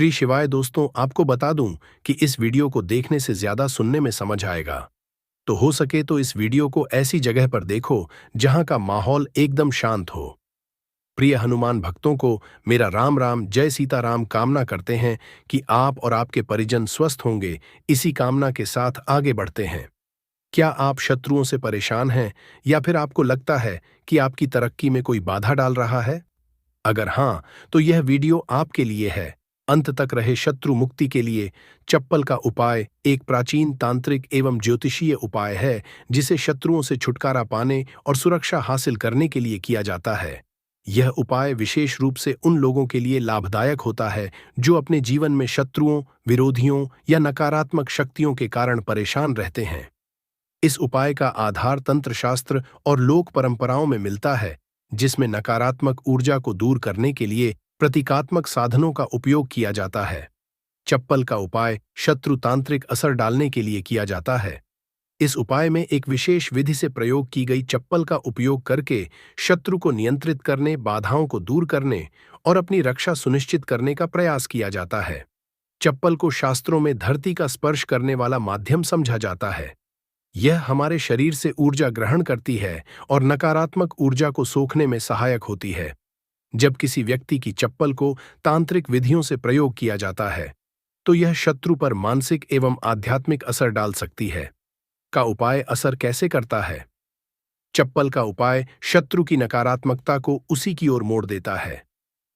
श्री शिवाय दोस्तों, आपको बता दूं कि इस वीडियो को देखने से ज्यादा सुनने में समझ आएगा। तो हो सके तो इस वीडियो को ऐसी जगह पर देखो जहां का माहौल एकदम शांत हो। प्रिय हनुमान भक्तों को मेरा राम राम जय सीताराम। कामना करते हैं कि आप और आपके परिजन स्वस्थ होंगे। इसी कामना के साथ आगे बढ़ते हैं। क्या आप शत्रुओं से परेशान हैं या फिर आपको लगता है कि आपकी तरक्की में कोई बाधा डाल रहा है? अगर हाँ, तो यह वीडियो आपके लिए है। अंत तक रहे। शत्रु मुक्ति के लिए चप्पल का उपाय एक प्राचीन तांत्रिक एवं ज्योतिषीय उपाय है जिसे शत्रुओं से छुटकारा पाने और सुरक्षा हासिल करने के लिए किया जाता है। यह उपाय विशेष रूप से उन लोगों के लिए लाभदायक होता है जो अपने जीवन में शत्रुओं, विरोधियों या नकारात्मक शक्तियों के कारण परेशान रहते हैं। इस उपाय का आधार तंत्र शास्त्र और लोक परंपराओं में मिलता है, जिसमें नकारात्मक ऊर्जा को दूर करने के लिए प्रतीकात्मक साधनों का उपयोग किया जाता है। चप्पल का उपाय शत्रु तांत्रिक असर डालने के लिए किया जाता है। इस उपाय में एक विशेष विधि से प्रयोग की गई चप्पल का उपयोग करके शत्रु को नियंत्रित करने, बाधाओं को दूर करने और अपनी रक्षा सुनिश्चित करने का प्रयास किया जाता है। चप्पल को शास्त्रों में धरती का स्पर्श करने वाला माध्यम समझा जाता है। यह हमारे शरीर से ऊर्जा ग्रहण करती है और नकारात्मक ऊर्जा को सोखने में सहायक होती है। जब किसी व्यक्ति की चप्पल को तांत्रिक विधियों से प्रयोग किया जाता है, तो यह शत्रु पर मानसिक एवं आध्यात्मिक असर डाल सकती है। का उपाय असर कैसे करता है? चप्पल का उपाय शत्रु की नकारात्मकता को उसी की ओर मोड़ देता है।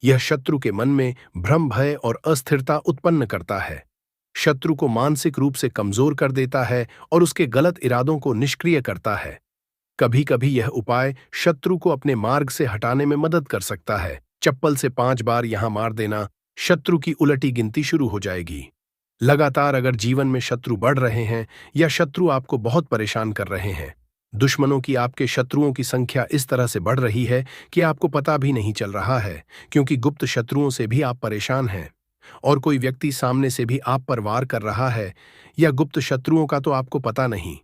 यह शत्रु के मन में भ्रम, भय और अस्थिरता उत्पन्न करता है। शत्रु को मानसिक रूप से कमजोर कर देता है और उसके गलत इरादों को निष्क्रिय करता है। कभी कभी यह उपाय शत्रु को अपने मार्ग से हटाने में मदद कर सकता है। चप्पल से 5 बार यहां मार देना, शत्रु की उलटी गिनती शुरू हो जाएगी। लगातार अगर जीवन में शत्रु बढ़ रहे हैं या शत्रु आपको बहुत परेशान कर रहे हैं, दुश्मनों की, आपके शत्रुओं की संख्या इस तरह से बढ़ रही है कि आपको पता भी नहीं चल रहा है, क्योंकि गुप्त शत्रुओं से भी आप परेशान हैं और कोई व्यक्ति सामने से भी आप पर वार कर रहा है, या गुप्त शत्रुओं का तो आपको पता नहीं,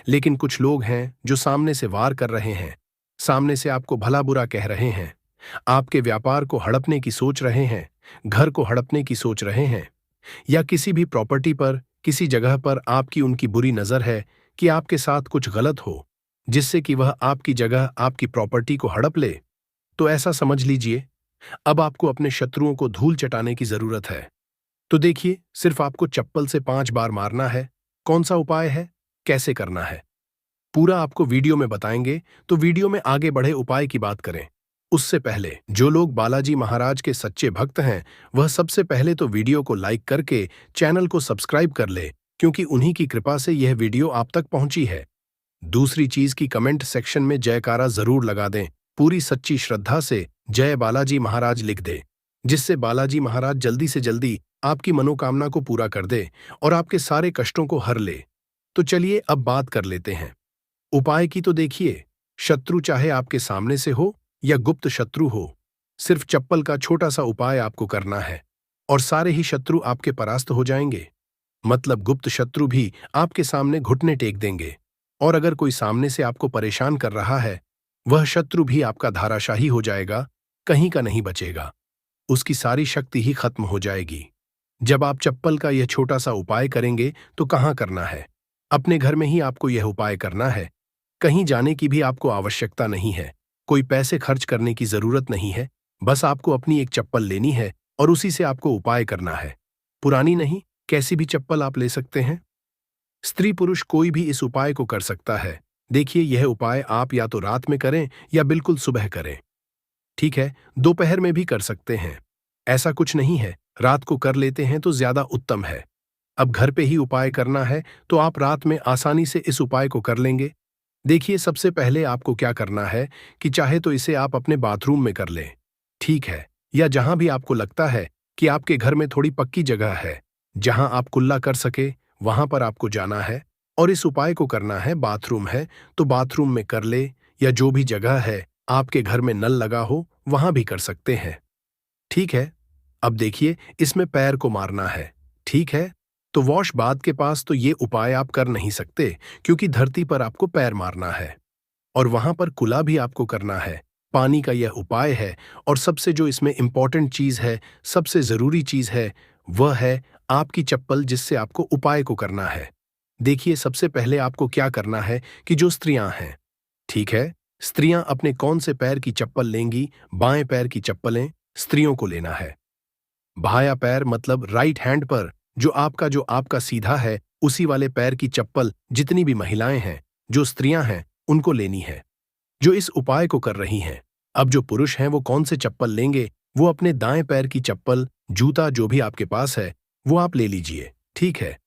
लेकिन कुछ लोग हैं जो सामने से वार कर रहे हैं, सामने से आपको भला बुरा कह रहे हैं, आपके व्यापार को हड़पने की सोच रहे हैं, घर को हड़पने की सोच रहे हैं, या किसी भी प्रॉपर्टी पर, किसी जगह पर आपकी उनकी बुरी नजर है कि आपके साथ कुछ गलत हो जिससे कि वह आपकी जगह, आपकी प्रॉपर्टी को हड़प ले। तो ऐसा समझ लीजिए, अब आपको अपने शत्रुओं को धूल चटाने की जरूरत है। तो देखिए, सिर्फ आपको चप्पल से 5 बार मारना है। कौन सा उपाय है, कैसे करना है, पूरा आपको वीडियो में बताएंगे। तो वीडियो में आगे बढ़े उपाय की बात करें उससे पहले जो लोग बालाजी महाराज के सच्चे भक्त हैं, वह सबसे पहले तो वीडियो को लाइक करके चैनल को सब्सक्राइब कर ले, क्योंकि उन्हीं की कृपा से यह वीडियो आप तक पहुंची है। दूसरी चीज की कमेंट सेक्शन में जयकारा जरूर लगा दें, पूरी सच्ची श्रद्धा से जय बालाजी महाराज लिख दे, जिससे बालाजी महाराज जल्दी से जल्दी आपकी मनोकामना को पूरा कर दे और आपके सारे कष्टों को हर ले। तो चलिए अब बात कर लेते हैं उपाय की। तो देखिए, शत्रु चाहे आपके सामने से हो या गुप्त शत्रु हो, सिर्फ चप्पल का छोटा सा उपाय आपको करना है और सारे ही शत्रु आपके परास्त हो जाएंगे। मतलब गुप्त शत्रु भी आपके सामने घुटने टेक देंगे, और अगर कोई सामने से आपको परेशान कर रहा है, वह शत्रु भी आपका धाराशाही हो जाएगा, कहीं का नहीं बचेगा, उसकी सारी शक्ति ही खत्म हो जाएगी। जब आप चप्पल का यह छोटा सा उपाय करेंगे तो कहाँ करना है? अपने घर में ही आपको यह उपाय करना है। कहीं जाने की भी आपको आवश्यकता नहीं है, कोई पैसे खर्च करने की जरूरत नहीं है। बस आपको अपनी एक चप्पल लेनी है और उसी से आपको उपाय करना है। पुरानी नहीं, कैसी भी चप्पल आप ले सकते हैं। स्त्री पुरुष कोई भी इस उपाय को कर सकता है। देखिए, यह उपाय आप या तो रात में करें या बिल्कुल सुबह करें। ठीक है, दोपहर में भी कर सकते हैं, ऐसा कुछ नहीं है। रात को कर लेते हैं तो ज्यादा उत्तम है। अब घर पे ही उपाय करना है तो आप रात में आसानी से इस उपाय को कर लेंगे। देखिए, सबसे पहले आपको क्या करना है कि चाहे तो इसे आप अपने बाथरूम में कर लें, ठीक है, या जहां भी आपको लगता है कि आपके घर में थोड़ी पक्की जगह है जहां आप कुल्ला कर सके, वहां पर आपको जाना है और इस उपाय को करना है। बाथरूम है तो बाथरूम में कर ले, या जो भी जगह है आपके घर में नल लगा हो वहां भी कर सकते हैं, ठीक है। अब देखिए, इसमें पैर को मारना है, ठीक है। तो वॉश बाथ के पास तो ये उपाय आप कर नहीं सकते, क्योंकि धरती पर आपको पैर मारना है और वहां पर कुला भी आपको करना है। पानी का यह उपाय है, और सबसे जो इसमें इंपॉर्टेंट चीज है, सबसे जरूरी चीज है, वह है आपकी चप्पल जिससे आपको उपाय को करना है। देखिए, सबसे पहले आपको क्या करना है कि जो स्त्रियां हैं, ठीक है, स्त्रियां अपने कौन से पैर की चप्पल लेंगी? बाएं पैर की चप्पलें स्त्रियों को लेना है। बायां पैर मतलब राइट हैंड पर जो आपका सीधा है, उसी वाले पैर की चप्पल जितनी भी महिलाएं हैं, जो स्त्रियां हैं, उनको लेनी है, जो इस उपाय को कर रही हैं। अब जो पुरुष हैं वो कौन से चप्पल लेंगे? वो अपने दाएं पैर की चप्पल, जूता जो भी आपके पास है, वो आप ले लीजिए, ठीक है।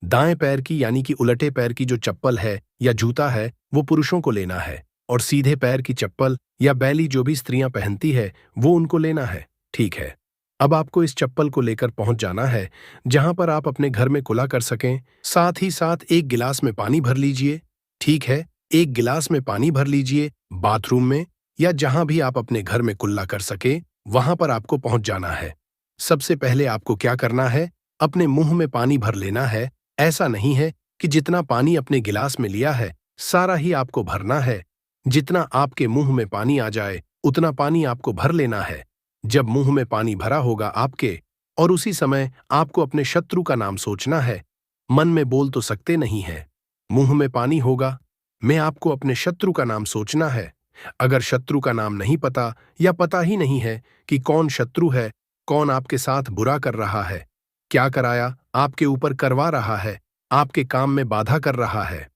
दाएं पैर की यानी कि उलटे पैर की जो चप्पल है या जूता है, वो पुरुषों को लेना है, और सीधे पैर की चप्पल या बैली जो भी स्त्रियां पहनती है, वो उनको लेना है, ठीक है। अब आपको इस चप्पल को लेकर पहुंच जाना है जहां पर आप अपने घर में कुला कर सकें। साथ ही साथ एक गिलास में पानी भर लीजिए, ठीक है। एक गिलास में पानी भर लीजिए, बाथरूम में या जहां भी आप अपने घर में कुल्ला कर सके, वहां पर आपको पहुंच जाना है। सबसे पहले आपको क्या करना है? अपने मुंह में पानी भर लेना है। ऐसा नहीं है कि जितना पानी अपने गिलास में लिया है, सारा ही आपको भरना है। जितना आपके मुंह में पानी आ जाए, उतना पानी आपको भर लेना है। जब मुंह में पानी भरा होगा आपके, और उसी समय आपको अपने शत्रु का नाम सोचना है। मन में बोल तो सकते नहीं है, मुंह में पानी होगा, मैं आपको अपने शत्रु का नाम सोचना है। अगर शत्रु का नाम नहीं पता या पता ही नहीं है कि कौन शत्रु है, कौन आपके साथ बुरा कर रहा है, क्या कराया आपके ऊपर करवा रहा है, आपके काम में बाधा कर रहा है,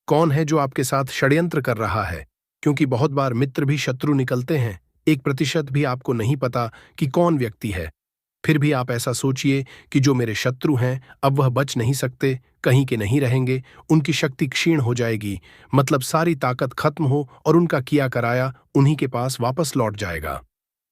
कौन है जो आपके साथ षड्यंत्र कर रहा है, क्योंकि बहुत बार मित्र भी शत्रु निकलते हैं। 1% भी आपको नहीं पता कि कौन व्यक्ति है। फिर भी आप ऐसा सोचिए कि जो मेरे शत्रु हैं, अब वह बच नहीं सकते, कहीं के नहीं रहेंगे, उनकी शक्ति क्षीण हो जाएगी, मतलब सारी ताकत खत्म हो और उनका किया कराया उन्हीं के पास वापस लौट जाएगा।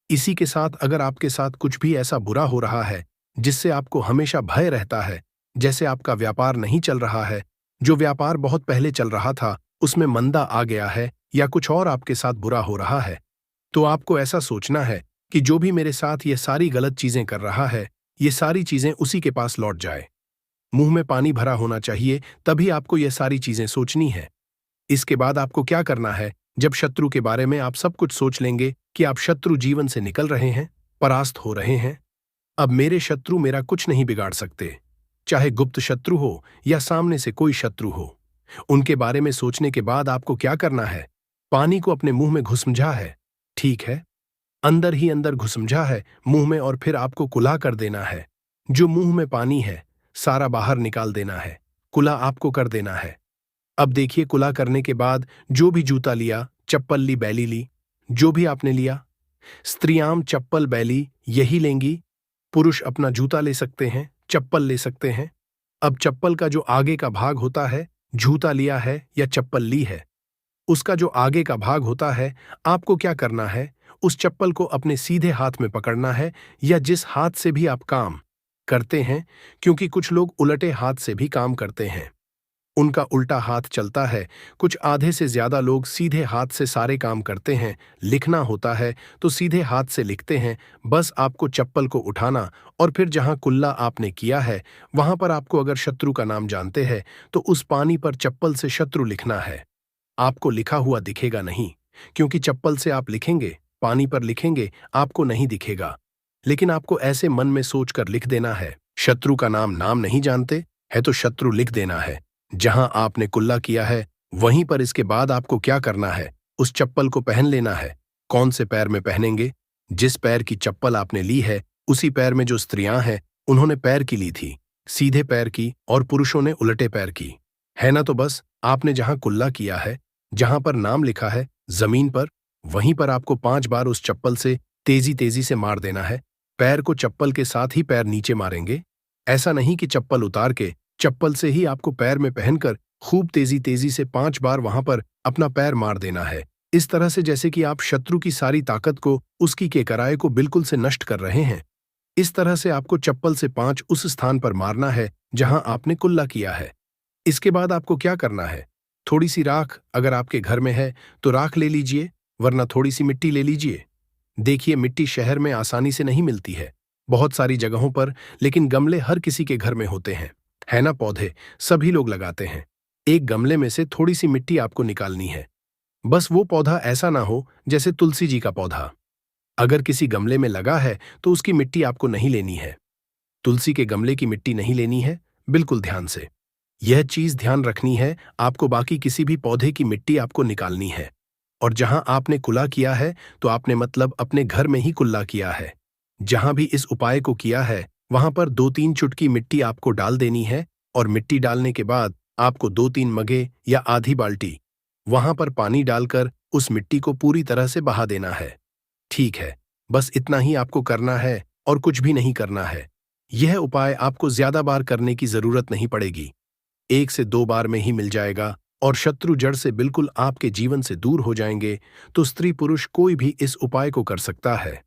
इसी के साथ अगर आपके साथ कुछ भी ऐसा बुरा हो रहा है जिससे आपको हमेशा भय रहता है, जैसे आपका व्यापार नहीं चल रहा है, जो व्यापार बहुत पहले चल रहा था उसमें मंदा आ गया है, या कुछ और आपके साथ बुरा हो रहा है, तो आपको ऐसा सोचना है कि जो भी मेरे साथ ये सारी गलत चीजें कर रहा है, ये सारी चीजें उसी के पास लौट जाए। मुंह में पानी भरा होना चाहिए, तभी आपको ये सारी चीजें सोचनी है। इसके बाद आपको क्या करना है? जब शत्रु के बारे में आप सब कुछ सोच लेंगे कि आप शत्रु जीवन से निकल रहे हैं, परास्त हो रहे हैं, अब मेरे शत्रु मेरा कुछ नहीं बिगाड़ सकते, चाहे गुप्त शत्रु हो या सामने से कोई शत्रु हो। उनके बारे में सोचने के बाद आपको क्या करना है? पानी को अपने मुंह में घुसमझा है, ठीक है, अंदर ही अंदर घुसमझा है मुंह में, और फिर आपको कुल्ला कर देना है। जो मुंह में पानी है, सारा बाहर निकाल देना है, कुल्ला आपको कर देना है। अब देखिए, कुल्ला करने के बाद जो भी जूता लिया, चप्पल ली, बैली ली, जो भी आपने लिया, स्त्रियां चप्पल बैली यही लेंगी, पुरुष अपना जूता ले सकते हैं, चप्पल ले सकते हैं। अब चप्पल का जो आगे का भाग होता है, जूता लिया है या चप्पल ली है, उसका जो आगे का भाग होता है, आपको क्या करना है? उस चप्पल को अपने सीधे हाथ में पकड़ना है, या जिस हाथ से भी आप काम करते हैं, क्योंकि कुछ लोग उलटे हाथ से भी काम करते हैं, उनका उल्टा हाथ चलता है। कुछ आधे से ज्यादा लोग सीधे हाथ से सारे काम करते हैं। लिखना होता है तो सीधे हाथ से लिखते हैं। बस आपको चप्पल को उठाना, और फिर जहां कुल्ला आपने किया है, वहां पर आपको अगर शत्रु का नाम जानते हैं तो उस पानी पर चप्पल से शत्रु लिखना है। आपको लिखा हुआ दिखेगा नहीं, क्योंकि चप्पल से आप लिखेंगे, पानी पर लिखेंगे, आपको नहीं दिखेगा, लेकिन आपको ऐसे मन में सोचकर लिख देना है। शत्रु का नाम नहीं जानते है तो शत्रु लिख देना है। जहां आपने कुल्ला किया है वहीं पर इसके बाद आपको क्या करना है? उस चप्पल को पहन लेना है। कौन से पैर में पहनेंगे? जिस पैर की चप्पल आपने ली है, उसी पैर में जो स्त्रियां हैं उन्होंने पैर की ली थी, सीधे पैर की, और पुरुषों ने उलटे पैर की, है ना। तो बस आपने जहां कुल्ला किया है, जहां पर नाम लिखा है जमीन पर, वहीं पर आपको 5 बार उस चप्पल से तेजी तेजी से मार देना है। पैर को चप्पल के साथ ही पैर नीचे मारेंगे। ऐसा नहीं कि चप्पल उतार के चप्पल से ही आपको पैर में पहनकर खूब तेजी तेजी से 5 बार वहां पर अपना पैर मार देना है। इस तरह से जैसे कि आप शत्रु की सारी ताकत को, उसकी के कराए को बिल्कुल से नष्ट कर रहे हैं। इस तरह से आपको चप्पल से 5 उस स्थान पर मारना है जहां आपने कुल्ला किया है। इसके बाद आपको क्या करना है? थोड़ी सी राख अगर आपके घर में है तो राख ले लीजिए, वरना थोड़ी सी मिट्टी ले लीजिए। देखिए, मिट्टी शहर में आसानी से नहीं मिलती है, बहुत सारी जगहों पर, लेकिन गमले हर किसी के घर में होते हैं, है ना। पौधे सभी लोग लगाते हैं। एक गमले में से थोड़ी सी मिट्टी आपको निकालनी है। बस वो पौधा ऐसा ना हो जैसे तुलसी जी का पौधा। अगर किसी गमले में लगा है तो उसकी मिट्टी आपको नहीं लेनी है। तुलसी के गमले की मिट्टी नहीं लेनी है, बिल्कुल ध्यान से। यह चीज ध्यान रखनी है, आपको बाकी किसी भी पौधे की मिट्टी आपको निकालनी है। और जहां आपने कुल्ला किया है, तो आपने मतलब अपने घर में ही कुल्ला किया है। जहां भी इस उपाय को किया है, वहां पर 2-3 चुटकी मिट्टी आपको डाल देनी है। और मिट्टी डालने के बाद आपको 2-3 मगे या आधी बाल्टी वहां पर पानी डालकर उस मिट्टी को पूरी तरह से बहा देना है। ठीक है, बस इतना ही आपको करना है और कुछ भी नहीं करना है। यह उपाय आपको ज्यादा बार करने की जरूरत नहीं पड़ेगी, 1 से 2 बार में ही मिल जाएगा और शत्रु जड़ से बिल्कुल आपके जीवन से दूर हो जाएंगे। तो स्त्री पुरुष कोई भी इस उपाय को कर सकता है।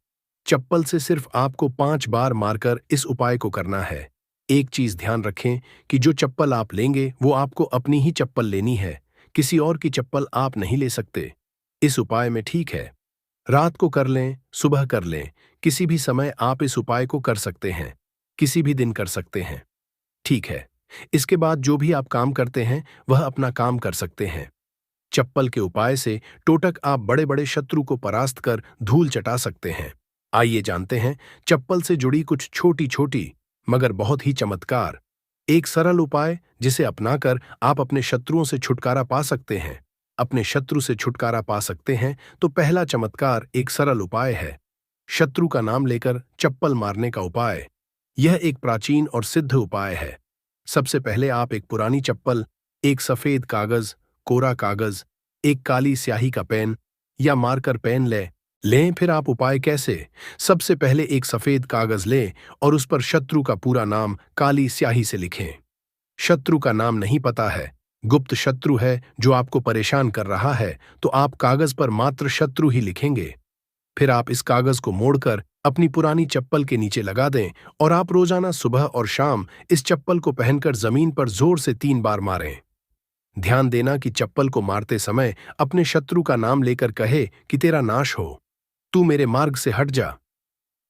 चप्पल से सिर्फ आपको 5 बार मारकर इस उपाय को करना है। एक चीज ध्यान रखें कि जो चप्पल आप लेंगे वो आपको अपनी ही चप्पल लेनी है, किसी और की चप्पल आप नहीं ले सकते इस उपाय में। ठीक है, रात को कर लें, सुबह कर लें, किसी भी समय आप इस उपाय को कर सकते हैं, किसी भी दिन कर सकते हैं। ठीक है, इसके बाद जो भी आप काम करते हैं वह अपना काम कर सकते हैं। चप्पल के उपाय से टोटक आप बड़े बड़े शत्रु को परास्त कर धूल चटा सकते हैं। आइए जानते हैं चप्पल से जुड़ी कुछ छोटी छोटी मगर बहुत ही चमत्कार एक सरल उपाय जिसे अपनाकर आप अपने शत्रुओं से छुटकारा पा सकते हैं। अपने शत्रु से छुटकारा पा सकते हैं तो पहला चमत्कार एक सरल उपाय है, शत्रु का नाम लेकर चप्पल मारने का उपाय। यह एक प्राचीन और सिद्ध उपाय है। सबसे पहले आप एक पुरानी चप्पल, एक सफेद कागज, कोरा कागज, एक काली स्याही का पेन या मार्कर पेन लें। फिर आप उपाय कैसे? सबसे पहले एक सफेद कागज लें और उस पर शत्रु का पूरा नाम काली स्याही से लिखें। शत्रु का नाम नहीं पता है, गुप्त शत्रु है जो आपको परेशान कर रहा है, तो आप कागज पर मात्र शत्रु ही लिखेंगे। फिर आप इस कागज को मोड़कर अपनी पुरानी चप्पल के नीचे लगा दें और आप रोजाना सुबह और शाम इस चप्पल को पहनकर जमीन पर जोर से 3 बार मारें। ध्यान देना कि चप्पल को मारते समय अपने शत्रु का नाम लेकर कहे कि तेरा नाश हो, तू मेरे मार्ग से हट जा।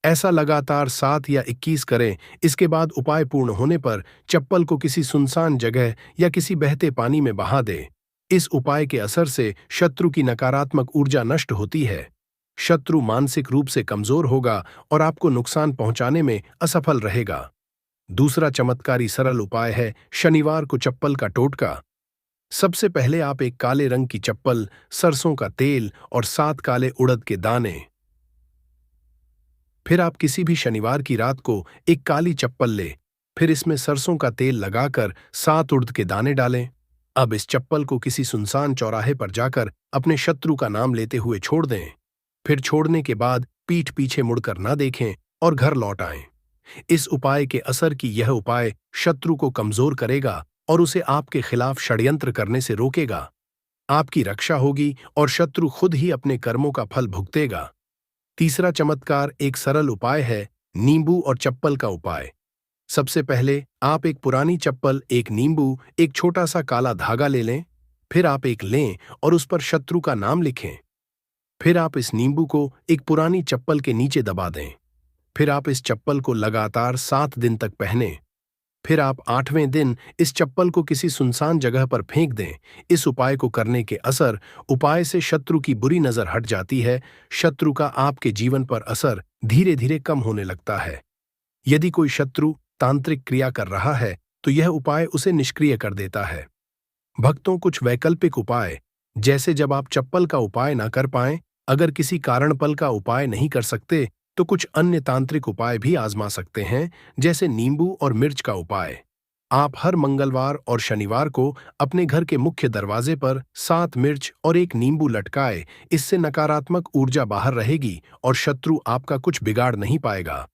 ऐसा लगातार 7 या 21 करें। इसके बाद उपाय पूर्ण होने पर चप्पल को किसी सुनसान जगह या किसी बहते पानी में बहा दें। इस उपाय के असर से शत्रु की नकारात्मक ऊर्जा नष्ट होती है, शत्रु मानसिक रूप से कमजोर होगा और आपको नुकसान पहुंचाने में असफल रहेगा। दूसरा चमत्कारी सरल उपाय है शनिवार को चप्पल का टोटका। सबसे पहले आप एक काले रंग की चप्पल, सरसों का तेल और 7 काले उड़द के दाने। फिर आप किसी भी शनिवार की रात को एक काली चप्पल ले, फिर इसमें सरसों का तेल लगाकर 7 उड़द के दाने डालें। अब इस चप्पल को किसी सुनसान चौराहे पर जाकर अपने शत्रु का नाम लेते हुए छोड़ दें। फिर छोड़ने के बाद पीठ पीछे मुड़कर ना देखें और घर लौट आएं। इस उपाय के असर की यह उपाय शत्रु को कमजोर करेगा और उसे आपके खिलाफ षड्यंत्र करने से रोकेगा। आपकी रक्षा होगी और शत्रु खुद ही अपने कर्मों का फल भुगतेगा। तीसरा चमत्कार एक सरल उपाय है नींबू और चप्पल का उपाय। सबसे पहले आप एक पुरानी चप्पल, एक नींबू, एक छोटा सा काला धागा ले लें। फिर आप एक लें और उस पर शत्रु का नाम लिखें। फिर आप इस नींबू को एक पुरानी चप्पल के नीचे दबा दें। फिर आप इस चप्पल को लगातार 7 दिन तक पहनें। फिर आप 8वें दिन इस चप्पल को किसी सुनसान जगह पर फेंक दें। इस उपाय को करने के असर उपाय से शत्रु की बुरी नजर हट जाती है, शत्रु का आपके जीवन पर असर धीरे धीरे कम होने लगता है। यदि कोई शत्रु तांत्रिक क्रिया कर रहा है तो यह उपाय उसे निष्क्रिय कर देता है। भक्तों, कुछ वैकल्पिक उपाय, जैसे जब आप चप्पल का उपाय ना कर पाएं, अगर किसी कारणपल का उपाय नहीं कर सकते तो कुछ अन्य तांत्रिक उपाय भी आजमा सकते हैं, जैसे नींबू और मिर्च का उपाय। आप हर मंगलवार और शनिवार को अपने घर के मुख्य दरवाजे पर 7 मिर्च और एक नींबू लटकाए। इससे नकारात्मक ऊर्जा बाहर रहेगी और शत्रु आपका कुछ बिगाड़ नहीं पाएगा।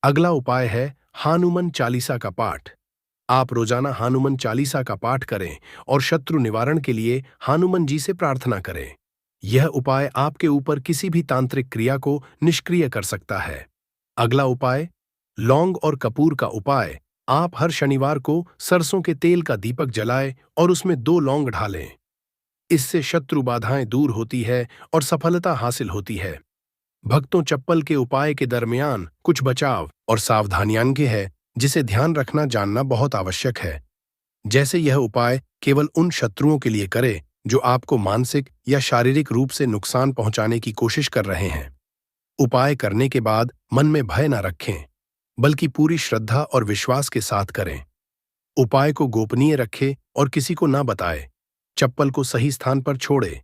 अगला उपाय है हनुमान चालीसा का पाठ। आप रोजाना हनुमान चालीसा का पाठ करें और शत्रु निवारण के लिए हनुमान जी से प्रार्थना करें। यह उपाय आपके ऊपर किसी भी तांत्रिक क्रिया को निष्क्रिय कर सकता है। अगला उपाय लौंग और कपूर का उपाय। आप हर शनिवार को सरसों के तेल का दीपक जलाएं और उसमें 2 लौंग ढालें। इससे शत्रु बाधाएं दूर होती है और सफलता हासिल होती है। भक्तों, चप्पल के उपाय के दरमियान कुछ बचाव और सावधानियां के है जिसे ध्यान रखना जानना बहुत आवश्यक है। जैसे यह उपाय केवल उन शत्रुओं के लिए करे जो आपको मानसिक या शारीरिक रूप से नुकसान पहुंचाने की कोशिश कर रहे हैं। उपाय करने के बाद मन में भय न रखें, बल्कि पूरी श्रद्धा और विश्वास के साथ करें। उपाय को गोपनीय रखें और किसी को ना बताएं। चप्पल को सही स्थान पर छोड़े,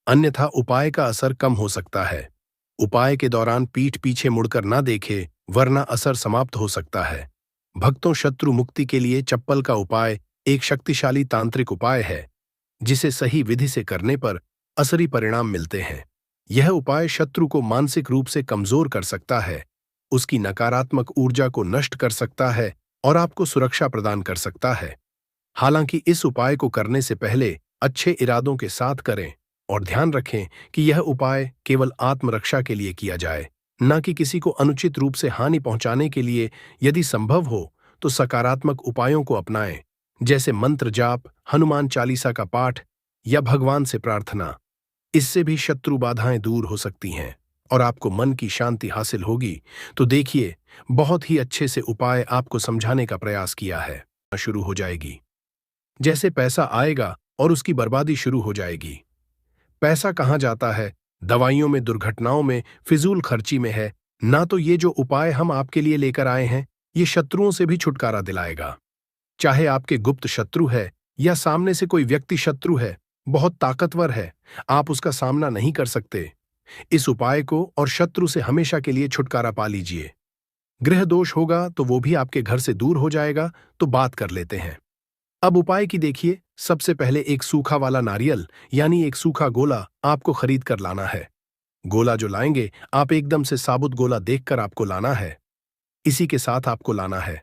अन्यथा उपाय का असर कम हो सकता है। उपाय के दौरान पीठ पीछे मुड़कर ना देखे, वरना असर समाप्त हो सकता है। भक्तों, शत्रु मुक्ति के लिए चप्पल का उपाय एक शक्तिशाली तांत्रिक उपाय है, जिसे सही विधि से करने पर असरी परिणाम मिलते हैं। यह उपाय शत्रु को मानसिक रूप से कमजोर कर सकता है, उसकी नकारात्मक ऊर्जा को नष्ट कर सकता है और आपको सुरक्षा प्रदान कर सकता है। हालांकि इस उपाय को करने से पहले अच्छे इरादों के साथ करें और ध्यान रखें कि यह उपाय केवल आत्मरक्षा के लिए किया जाए, न कि किसी को अनुचित रूप से हानि पहुंचाने के लिए। यदि संभव हो तो सकारात्मक उपायों को अपनाएं, जैसे मंत्र जाप, हनुमान चालीसा का पाठ या भगवान से प्रार्थना। इससे भी शत्रु बाधाएं दूर हो सकती हैं और आपको मन की शांति हासिल होगी। तो देखिए, बहुत ही अच्छे से उपाय आपको समझाने का प्रयास किया है। शुरू हो जाएगी, जैसे पैसा आएगा और उसकी बर्बादी शुरू हो जाएगी। पैसा कहाँ जाता है? दवाइयों में, दुर्घटनाओं में, फिजूल खर्ची में है। ना तो ये जो उपाय हम आपके लिए लेकर आए हैं, ये शत्रुओं से भी छुटकारा दिलाएगा। चाहे आपके गुप्त शत्रु है या सामने से कोई व्यक्ति शत्रु है, बहुत ताकतवर है, आप उसका सामना नहीं कर सकते। इस उपाय को और शत्रु से हमेशा के लिए छुटकारा पा लीजिए। गृह दोष होगा तो वो भी आपके घर से दूर हो जाएगा। तो बात कर लेते हैं अब उपाय की। देखिए, सबसे पहले एक सूखा वाला नारियल यानी एक सूखा गोला आपको खरीद कर लाना है। गोला जो लाएंगे, आप एकदम से साबुत गोला देखकर आपको लाना है। इसी के साथ आपको लाना है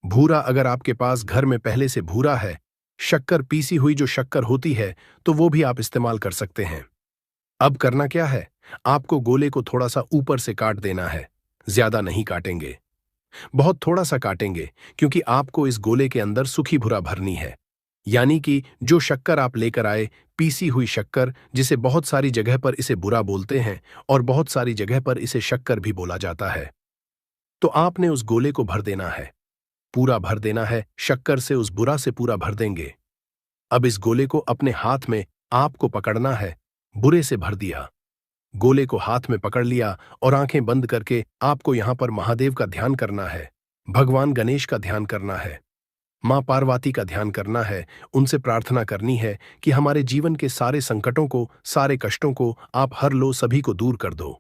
भूरा। अगर आपके पास घर में पहले से भूरा है, शक्कर, पीसी हुई जो शक्कर होती है, तो वो भी आप इस्तेमाल कर सकते हैं। अब करना क्या है, आपको गोले को थोड़ा सा ऊपर से काट देना है। ज्यादा नहीं काटेंगे, बहुत थोड़ा सा काटेंगे, क्योंकि आपको इस गोले के अंदर सूखी भूरा भरनी है। यानी कि जो शक्कर आप लेकर आए, पीसी हुई शक्कर, जिसे बहुत सारी जगह पर इसे बुरा बोलते हैं और बहुत सारी जगह पर इसे शक्कर भी बोला जाता है, तो आपने उस गोले को भर देना है। पूरा भर देना है, शक्कर से उस बुरा से पूरा भर देंगे। अब इस गोले को अपने हाथ में आपको पकड़ना है। बुरे से भर दिया, गोले को हाथ में पकड़ लिया और आंखें बंद करके आपको यहां पर महादेव का ध्यान करना है, भगवान गणेश का ध्यान करना है, मां पार्वती का ध्यान करना है। उनसे प्रार्थना करनी है कि हमारे जीवन के सारे संकटों को, सारे कष्टों को आप हर लो, सभी को दूर कर दो।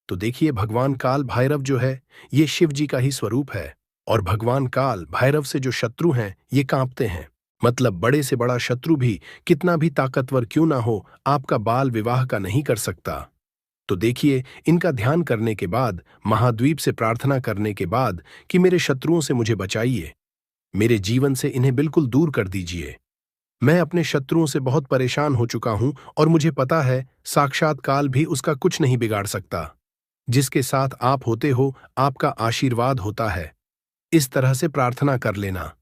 तो देखिए, भगवान काल भैरव जो है, ये शिव जी का ही स्वरूप है। और भगवान काल भैरव से जो शत्रु हैं, ये कांपते हैं। मतलब बड़े से बड़ा शत्रु भी कितना भी ताकतवर क्यों ना हो, आपका बाल विवाह का नहीं कर सकता। तो देखिए, इनका ध्यान करने के बाद, महाद्वीप से प्रार्थना करने के बाद कि मेरे शत्रुओं से मुझे बचाइए, मेरे जीवन से इन्हें बिल्कुल दूर कर दीजिए। मैं अपने शत्रुओं से बहुत परेशान हो चुका हूं और मुझे पता है साक्षात काल भी उसका कुछ नहीं बिगाड़ सकता। जिसके साथ आप होते हो, आपका आशीर्वाद होता है। इस तरह से प्रार्थना कर लेना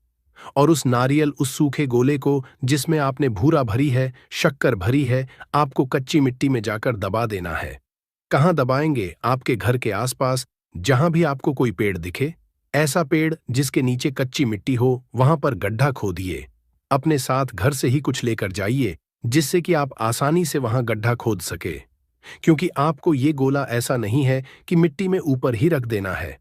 और उस नारियल, उस सूखे गोले को जिसमें आपने भूरा भरी है, शक्कर भरी है, आपको कच्ची मिट्टी में जाकर दबा देना है। कहाँ दबाएंगे? आपके घर के आसपास, जहां भी आपको कोई पेड़ दिखे, ऐसा पेड़ जिसके नीचे कच्ची मिट्टी हो, वहां पर गड्ढा खोदिए। अपने साथ घर से ही कुछ लेकर जाइए, जिससे कि आप आसानी से वहां गड्ढा खोद सके। क्योंकि आपको ये गोला ऐसा नहीं है कि मिट्टी में ऊपर ही रख देना है।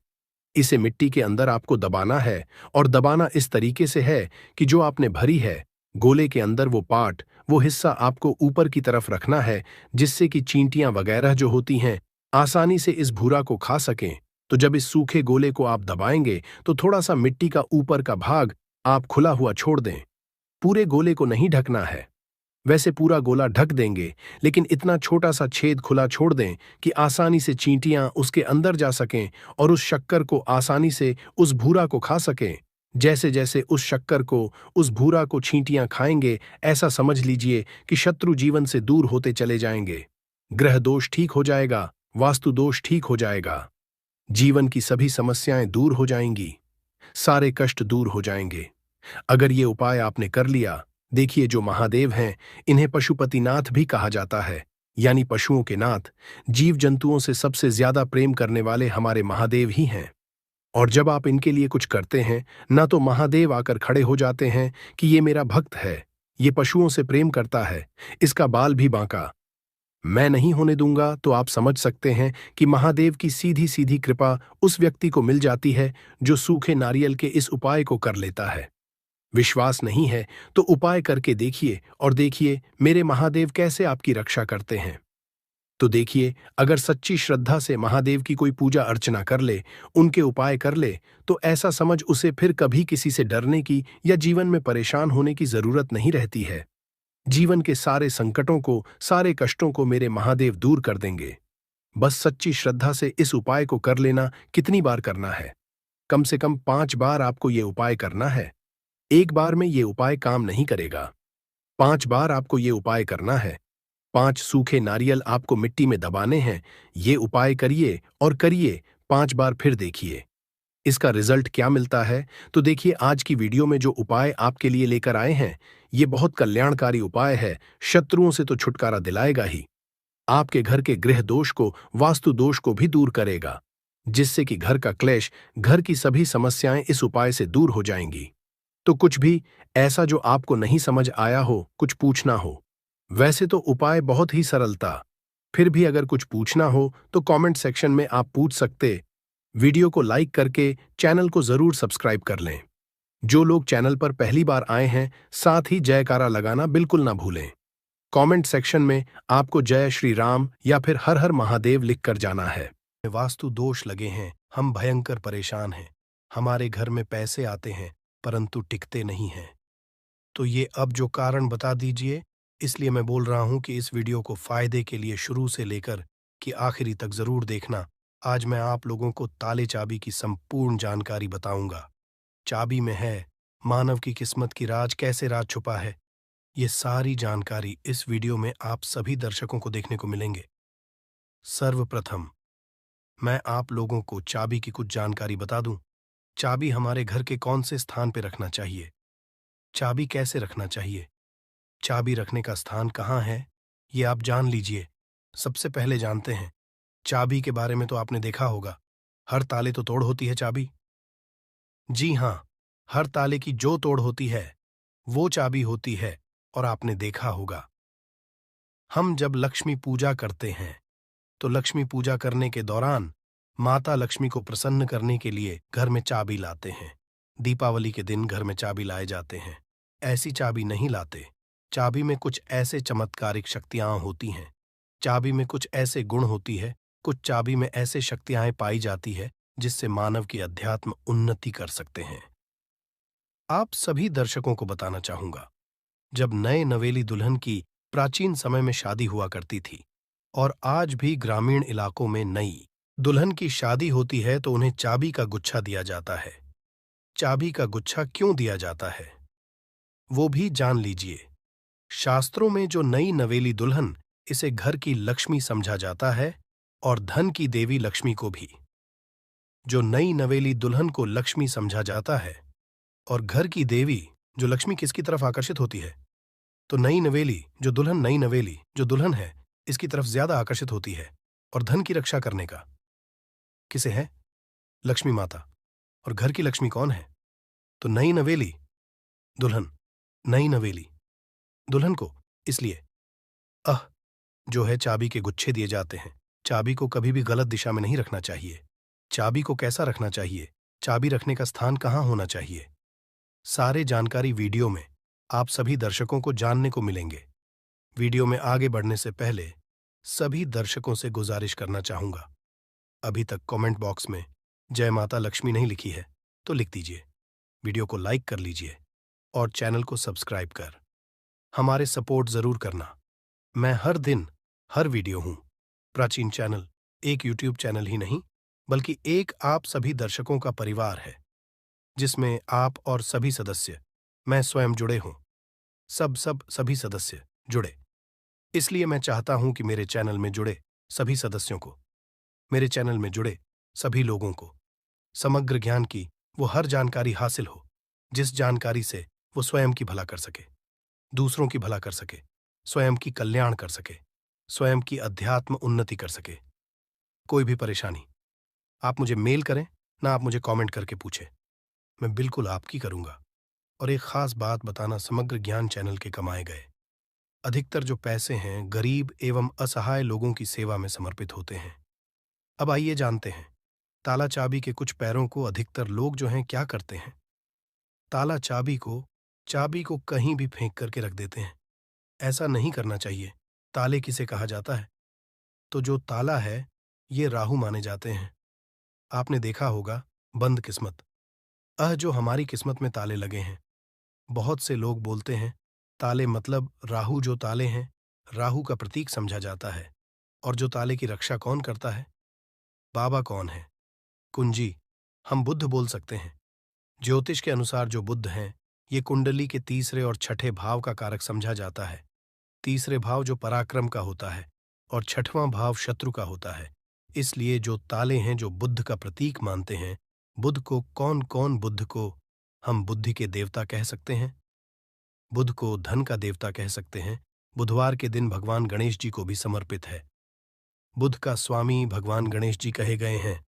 इसे मिट्टी के अंदर आपको दबाना है, और दबाना इस तरीके से है कि जो आपने भरी है गोले के अंदर, वो पार्ट, वो हिस्सा आपको ऊपर की तरफ रखना है, जिससे कि चींटियां वगैरह जो होती हैं आसानी से इस भूरा को खा सकें। तो जब इस सूखे गोले को आप दबाएंगे, तो थोड़ा सा मिट्टी का ऊपर का भाग आप खुला हुआ छोड़ दें। पूरे गोले को नहीं ढकना है, वैसे पूरा गोला ढक देंगे, लेकिन इतना छोटा सा छेद खुला छोड़ दें कि आसानी से चींटियां उसके अंदर जा सकें और उस शक्कर को आसानी से, उस भूरा को खा सकें। जैसे जैसे उस शक्कर को, उस भूरा को चींटियां खाएंगे, ऐसा समझ लीजिए कि शत्रु जीवन से दूर होते चले जाएंगे। ग्रह दोष ठीक हो जाएगा, वास्तु दोष ठीक हो जाएगा, जीवन की सभी समस्याएं दूर हो जाएंगी, सारे कष्ट दूर हो जाएंगे। अगर ये उपाय आपने कर लिया, देखिए, जो महादेव हैं, इन्हें पशुपतिनाथ भी कहा जाता है, यानी पशुओं के नाथ। जीव जंतुओं से सबसे ज्यादा प्रेम करने वाले हमारे महादेव ही हैं। और जब आप इनके लिए कुछ करते हैं, ना तो महादेव आकर खड़े हो जाते हैं कि ये मेरा भक्त है, ये पशुओं से प्रेम करता है, इसका बाल भी बांका। मैं नहीं होने दूंगा, तो आप समझ सकते हैं कि महादेव की सीधी सीधी कृपा उस व्यक्ति को मिल जाती है जो सूखे नारियल के इस उपाय को कर लेता है। विश्वास नहीं है तो उपाय करके देखिए और देखिए मेरे महादेव कैसे आपकी रक्षा करते हैं। तो देखिए, अगर सच्ची श्रद्धा से महादेव की कोई पूजा अर्चना कर ले, उनके उपाय कर ले, तो ऐसा समझ उसे फिर कभी किसी से डरने की या जीवन में परेशान होने की जरूरत नहीं रहती है। जीवन के सारे संकटों को, सारे कष्टों को मेरे महादेव दूर कर देंगे। बस सच्ची श्रद्धा से इस उपाय को कर लेना। कितनी बार करना है? कम से कम 5 बार आपको ये उपाय करना है। एक बार में ये उपाय काम नहीं करेगा। 5 बार आपको ये उपाय करना है। 5 सूखे नारियल आपको मिट्टी में दबाने हैं। ये उपाय करिए और करिए, 5 बार फिर देखिए इसका रिजल्ट क्या मिलता है। तो देखिए, आज की वीडियो में जो उपाय आपके लिए लेकर आए हैं, ये बहुत कल्याणकारी उपाय है। शत्रुओं से तो छुटकारा दिलाएगा ही, आपके घर के गृह दोष को, वास्तु दोष को भी दूर करेगा, जिससे कि घर का क्लेश, घर की सभी समस्याएं इस उपाय से दूर हो जाएंगी। तो कुछ भी ऐसा जो आपको नहीं समझ आया हो, कुछ पूछना हो, वैसे तो उपाय बहुत ही सरलता, फिर भी अगर कुछ पूछना हो तो कमेंट सेक्शन में आप पूछ सकते। वीडियो को लाइक करके चैनल को जरूर सब्सक्राइब कर लें। जो लोग चैनल पर पहली बार आए हैं, साथ ही जयकारा लगाना बिल्कुल ना भूलें। कमेंट सेक्शन में आपको जय श्री राम या फिर हर हर महादेव लिखकर जाना है। वास्तु दोष लगे हैं, हम भयंकर परेशान हैं, हमारे घर में पैसे आते हैं परंतु टिकते नहीं हैं। तो ये अब जो कारण बता दीजिए, इसलिए मैं बोल रहा हूं कि इस वीडियो को फायदे के लिए शुरू से लेकर कि आखिरी तक जरूर देखना। आज मैं आप लोगों को ताले चाबी की संपूर्ण जानकारी बताऊंगा। चाबी में है मानव की किस्मत की राज, कैसे राज छुपा है, ये सारी जानकारी इस वीडियो में आप सभी दर्शकों को देखने को मिलेंगे। सर्वप्रथम मैं आप लोगों को चाबी की कुछ जानकारी बता दूं। चाबी हमारे घर के कौन से स्थान पर रखना चाहिए, चाबी कैसे रखना चाहिए, चाबी रखने का स्थान कहाँ है, ये आप जान लीजिए। सबसे पहले जानते हैं चाबी के बारे में। तो आपने देखा होगा, हर ताले तो तोड़ होती है चाबी। जी हाँ, हर ताले की जो तोड़ होती है वो चाबी होती है। और आपने देखा होगा, हम जब लक्ष्मी पूजा करते हैं तो लक्ष्मी पूजा करने के दौरान माता लक्ष्मी को प्रसन्न करने के लिए घर में चाबी लाते हैं। दीपावली के दिन घर में चाबी लाए जाते हैं। ऐसी चाबी नहीं लाते। चाबी में कुछ ऐसे चमत्कारिक शक्तियां होती हैं, चाबी में कुछ ऐसे गुण होती है, कुछ चाबी में ऐसे शक्तियां पाई जाती है जिससे मानव की अध्यात्म उन्नति कर सकते हैं। आप सभी दर्शकों को बताना चाहूंगा, जब नए नवेली दुल्हन की प्राचीन समय में शादी हुआ करती थी और आज भी ग्रामीण इलाकों में नई दुल्हन की शादी होती है तो उन्हें चाबी का गुच्छा दिया जाता है। चाबी का गुच्छा क्यों दिया जाता है वो भी जान लीजिए। शास्त्रों में जो नई नवेली दुल्हन, इसे घर की लक्ष्मी समझा जाता है और धन की देवी लक्ष्मी को भी। जो नई नवेली दुल्हन को लक्ष्मी समझा जाता है और घर की देवी जो लक्ष्मी किसकी तरफ आकर्षित होती है, तो नई नवेली जो दुल्हन है इसकी तरफ ज्यादा आकर्षित होती है। और धन की रक्षा करने का किसे है? लक्ष्मी माता। और घर की लक्ष्मी कौन है? तो नई नवेली दुल्हन। नई नवेली दुल्हन को इसलिए जो है चाबी के गुच्छे दिए जाते हैं। चाबी को कभी भी गलत दिशा में नहीं रखना चाहिए। चाबी को कैसा रखना चाहिए, चाबी रखने का स्थान कहाँ होना चाहिए, सारे जानकारी वीडियो में आप सभी दर्शकों को जानने को मिलेंगे। वीडियो में आगे बढ़ने से पहले सभी दर्शकों से गुजारिश करना चाहूंगा, अभी तक कमेंट बॉक्स में जय माता लक्ष्मी नहीं लिखी है तो लिख दीजिए, वीडियो को लाइक कर लीजिए और चैनल को सब्सक्राइब कर हमारे सपोर्ट जरूर करना। मैं हर दिन हर वीडियो हूं। प्राचीन चैनल एक यूट्यूब चैनल ही नहीं, बल्कि एक आप सभी दर्शकों का परिवार है, जिसमें आप और सभी सदस्य, मैं स्वयं जुड़े हूं। सभी सदस्य जुड़े। इसलिए मैं चाहता हूं कि मेरे चैनल में जुड़े सभी सदस्यों को, मेरे चैनल में जुड़े सभी लोगों को समग्र ज्ञान की वो हर जानकारी हासिल हो, जिस जानकारी से वो स्वयं की भला कर सके, दूसरों की भला कर सके, स्वयं की कल्याण कर सके, स्वयं की अध्यात्म उन्नति कर सके। कोई भी परेशानी आप मुझे मेल करें ना, आप मुझे कमेंट करके पूछें, मैं बिल्कुल आपकी करूंगा। और एक खास बात बताना, समग्र ज्ञान चैनल के कमाए गए अधिकतर जो पैसे हैं गरीब एवं असहाय लोगों की सेवा में समर्पित होते हैं। अब आइए जानते हैं, ताला चाबी के कुछ पैरों को अधिकतर लोग जो हैं क्या करते हैं। ताला चाबी को कहीं भी फेंक करके रख देते हैं। ऐसा नहीं करना चाहिए। ताले किसे कहा जाता है? तो जो ताला है, ये राहु माने जाते हैं। आपने देखा होगा, बंद किस्मत। जो हमारी किस्मत में ताले लगे हैं। बहुत से लोग बोलते हैं, ताले मतलब राहु जो ताले हैं, राहु का प्रतीक समझा जाता है। और जो ताले की रक्षा कौन करता है? बाबा कौन है? कुंजी। हम बुद्ध बोल सकते हैं। ज्योतिष के अनुसार जो बुद्ध हैं, ये कुंडली के तीसरे और छठे भाव का कारक समझा जाता है। तीसरे भाव जो पराक्रम का होता है और छठवां भाव शत्रु का होता है। इसलिए जो ताले हैं जो बुद्ध का प्रतीक मानते हैं, बुद्ध को कौन कौन बुद्ध को हम बुद्धि के देवता कह सकते हैं। बुध को धन का देवता कह सकते हैं। बुधवार के दिन भगवान गणेश जी को भी समर्पित है। बुध का स्वामी भगवान गणेश जी कहे गए हैं।